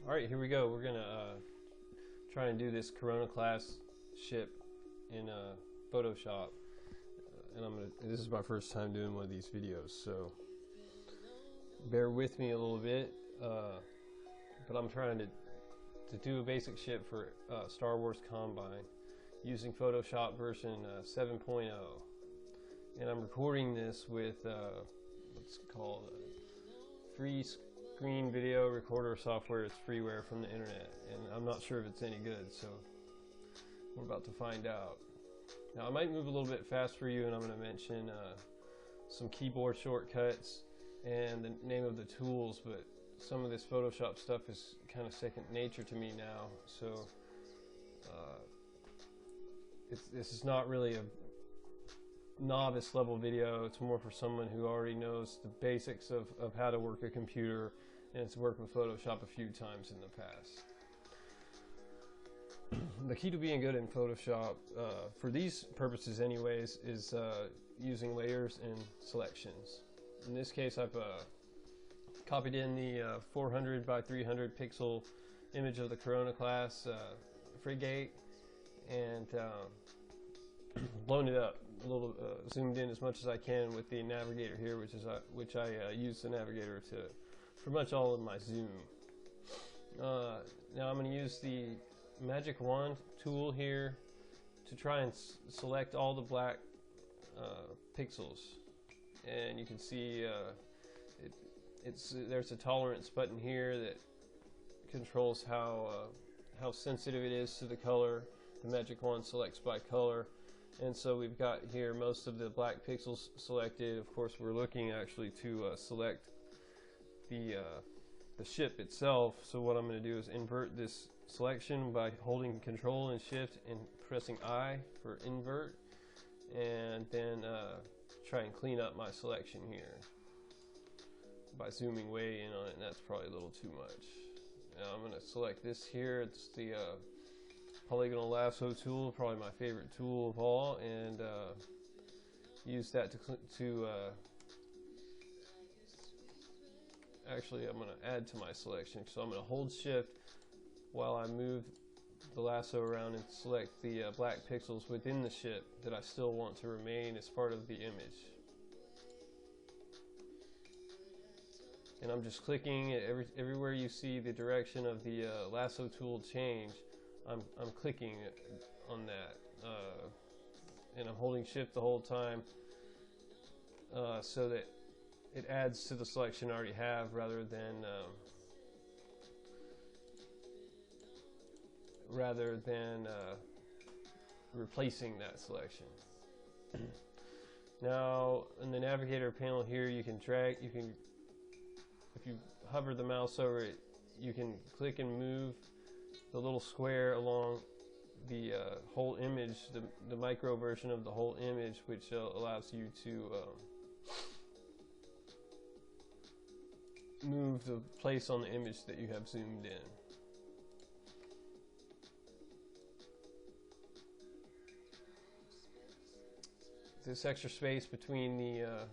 Alright, here we go. We're gonna try and do this Corona class ship in Photoshop. And this is my first time doing one of these videos, so bear with me a little bit. But I'm trying to do a basic ship for Star Wars Combine using Photoshop version 7.0. And I'm recording this with what's called free screen video recorder software. It's freeware from the internet, and I'm not sure if it's any good, so we're about to find out. Now I might move a little bit fast for you, and I'm going to mention some keyboard shortcuts and the name of the tools, but some of this Photoshop stuff is kind of second nature to me now, so this is not really a novice level video. It's more for someone who already knows the basics of how to work a computer and has worked with Photoshop a few times in the past. The key to being good in Photoshop, for these purposes anyways, is using layers and selections. In this case, I've copied in the 400 by 300 pixel image of the Corona class frigate and blown it up a little, zoomed in as much as I can with the navigator here, which I use the navigator for much all of my zoom. Now I'm going to use the magic wand tool here to try and select all the black pixels, and you can see there's a tolerance button here that controls how sensitive it is to the color. The magic wand selects by color, and so we've got here most of the black pixels selected. Of course, we're looking actually to select the ship itself, so what I'm going to do is invert this selection by holding Control and Shift and pressing I for invert, and then try and clean up my selection here by zooming way in on it, and that's probably a little too much. Now I'm going to select this here. It's the polygonal lasso tool, probably my favorite tool of all, and use that to actually I'm going to add to my selection. So I'm going to hold Shift while I move the lasso around and select the black pixels within the ship that I still want to remain as part of the image. And I'm just clicking everywhere you see the direction of the lasso tool change. I'm clicking on that, and I'm holding Shift the whole time so that it adds to the selection I already have, rather than replacing that selection. Now in the navigator panel here, you can drag, if you hover the mouse over it, you can click and move the little square along the whole image, the micro version of the whole image, which allows you to move the place on the image that you have zoomed in. This extra space between the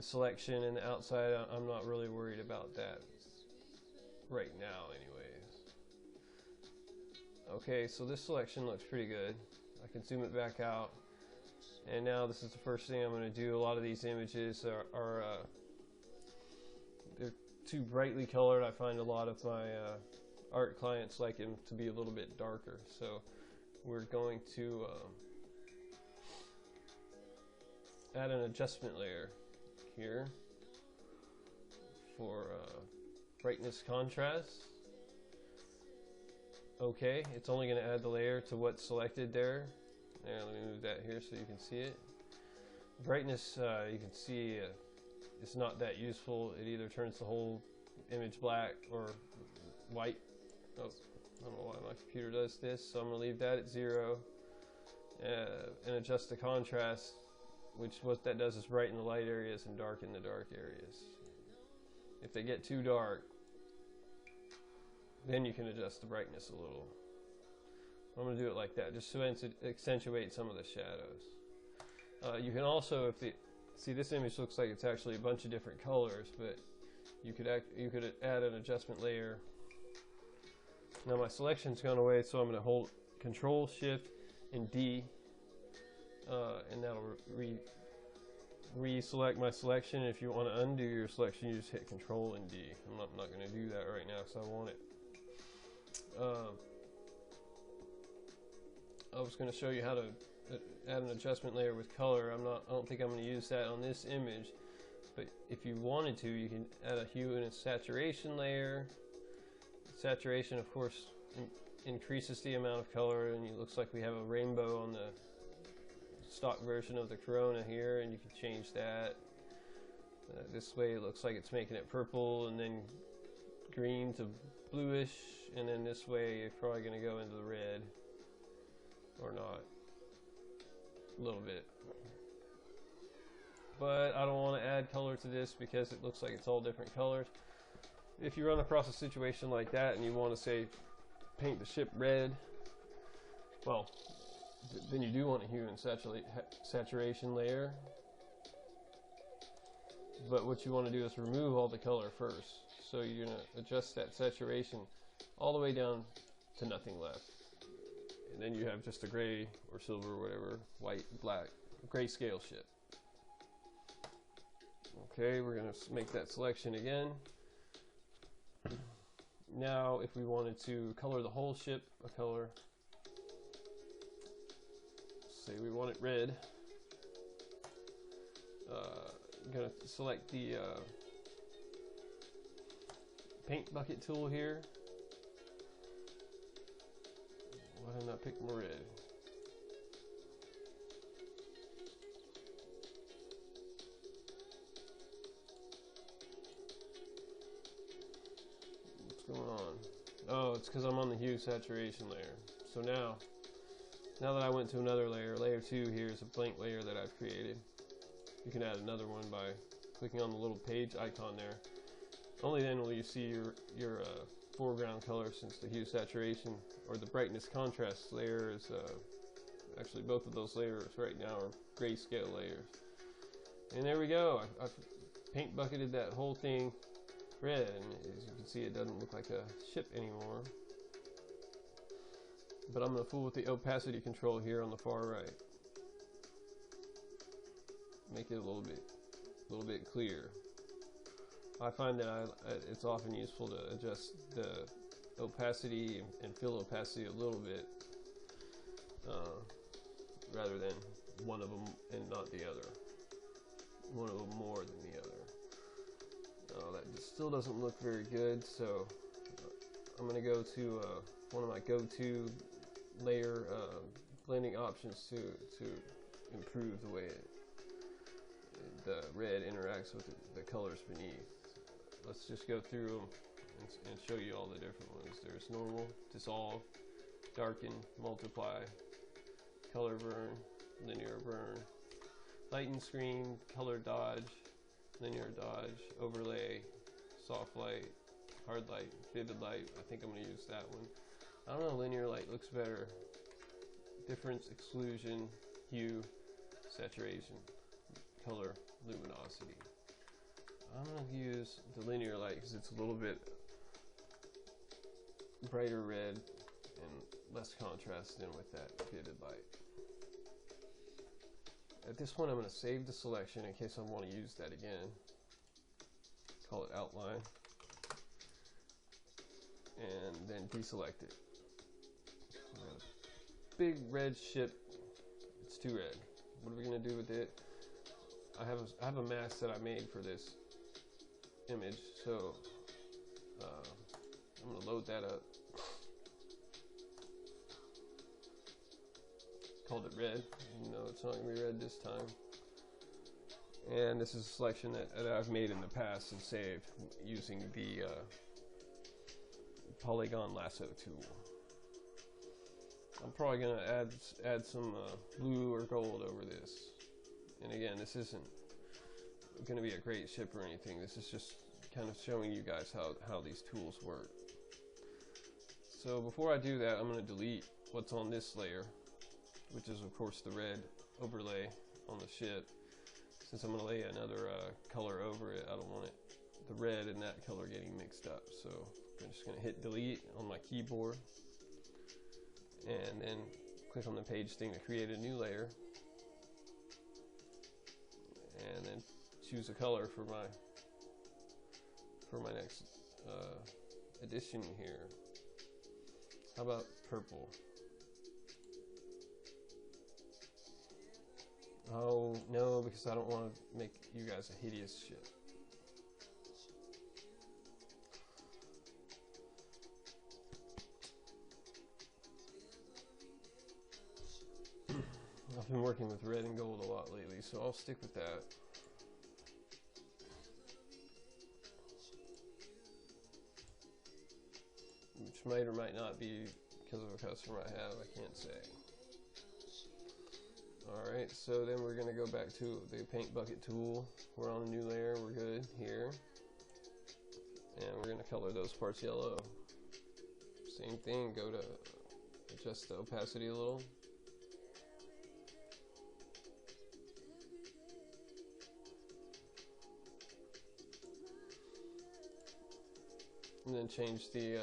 selection and the outside, I'm not really worried about that right now anyways. Okay, so this selection looks pretty good. I can zoom it back out, and now this is the first thing I'm going to do. A lot of these images are they're too brightly colored. I find a lot of my art clients like them to be a little bit darker, so we're going to add an adjustment layer here for brightness contrast. Okay, it's only going to add the layer to what's selected there. Let me move that here so you can see it. Brightness, you can see it's not that useful. It either turns the whole image black or white. Oh, I don't know why my computer does this, so I'm going to leave that at 0 and adjust the contrast, which what that does is brighten the light areas and darken the dark areas. If they get too dark, then you can adjust the brightness a little. I'm going to do it like that, just to accentuate some of the shadows. You can also, see, this image looks like it's actually a bunch of different colors, but you could add an adjustment layer Now my selection's gone away, so I'm going to hold Control Shift and D, and that'll reselect my selection. If you want to undo your selection, you just hit Control and D. I'm not going to do that right now because I want it. I was going to show you how to add an adjustment layer with color. I don't think I'm going to use that on this image, but if you wanted to, you can add a hue and a saturation layer. Saturation, of course, increases the amount of color, and it looks like we have a rainbow on the stock version of the Corona here, and you can change that. This way it looks like it's making it purple and then green to bluish, and then this way it's probably going to go into the red, or not, a little bit. But I don't want to add color to this because it looks like it's all different colors. If you run across a situation like that and you want to say paint the ship red, well, then you do want a hue and saturation layer. But what you want to do is remove all the color first. So you're going to adjust that saturation all the way down to nothing left. And then you have just a gray or silver or whatever, white, black, grayscale ship. Okay, we're going to make that selection again. Now, if we wanted to color the whole ship a color, say we want it red, I'm going to select the paint bucket tool here. Why didn't I pick more red? What's going on? Oh, it's because I'm on the hue saturation layer. So now that I went to another layer, layer 2 here is a blank layer that I've created. You can add another one by clicking on the little page icon there. Only then will you see your foreground color, since the hue saturation or the brightness contrast layer is actually both of those layers right now are grayscale layers. And there we go. I've paint bucketed that whole thing red, and as you can see, it doesn't look like a ship anymore. But I'm going to fool with the opacity control here on the far right. Make it a little bit clear. I find that it's often useful to adjust the opacity and fill opacity a little bit, rather than one of them and not the other. One of them more than the other. That still doesn't look very good, so I'm going to go to one of my go-to layer blending options to improve the way the red interacts with the colors beneath. Let's just go through them and show you all the different ones. There's normal, dissolve, darken, multiply, color burn, linear burn, lighten screen, color dodge, linear dodge, overlay, soft light, hard light, vivid light. I think I'm going to use that one. I don't know, linear light looks better. Difference, exclusion, hue, saturation, color, luminosity. I'm going to use the linear light because it's a little bit brighter red and less contrast than with that vivid light. At this point, I'm going to save the selection in case I want to use that again. Call it outline. And then deselect it. Big red ship. It's too red. What are we going to do with it? I have a mask that I made for this image, so I'm going to load that up. Called it red. No, it's not going to be red this time. And this is a selection that I've made in the past and saved using the polygon lasso tool. I'm probably going to add some blue or gold over this. And again, this isn't going to be a great ship or anything. This is just kind of showing you guys how these tools work. So before I do that, I'm going to delete what's on this layer, which is of course the red overlay on the ship. Since I'm going to lay another color over it, I don't want the red and that color getting mixed up. So I'm just going to hit delete on my keyboard and then click on the page thing to create a new layer, and then choose a color for my next addition here. How about purple? Oh no, because I don't want to make you guys a hideous shit. I've been working with red and gold a lot lately, so I'll stick with that. Which might or might not be because of a customer I have, I can't say. Alright, so then we're going to go back to the paint bucket tool. We're on a new layer, we're good here. And we're going to color those parts yellow. Same thing, go to adjust the opacity a little. And then change the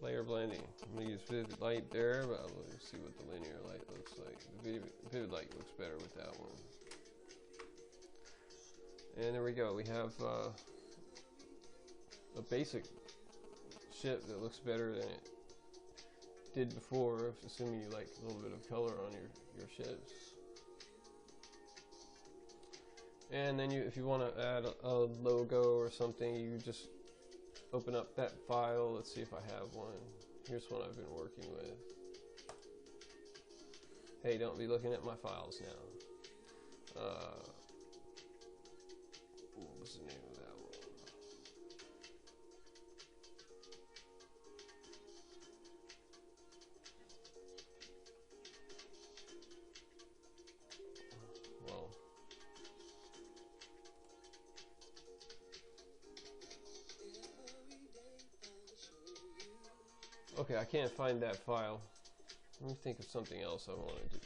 layer blending. I'm going to use vivid light there, but we'll see what the linear light looks like. The vivid light looks better with that one. And there we go. We have a basic ship that looks better than it did before, assuming you like a little bit of color on your ships. And then if you want to add a logo or something, you just open up that file. Let's see if I have one. Here's one I've been working with. Hey, don't be looking at my files now. What was the name of that one? Well, okay, I can't find that file. Let me think of something else I want to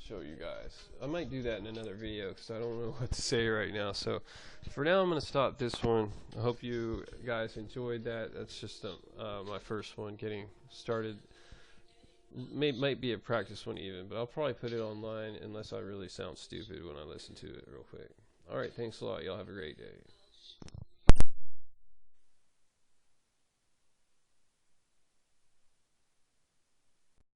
show you guys. I might do that in another video because I don't know what to say right now. So for now, I'm going to stop this one. I hope you guys enjoyed that. That's just my first one getting started. Might be a practice one even, but I'll probably put it online unless I really sound stupid when I listen to it real quick. Alright, thanks a lot. Y'all have a great day.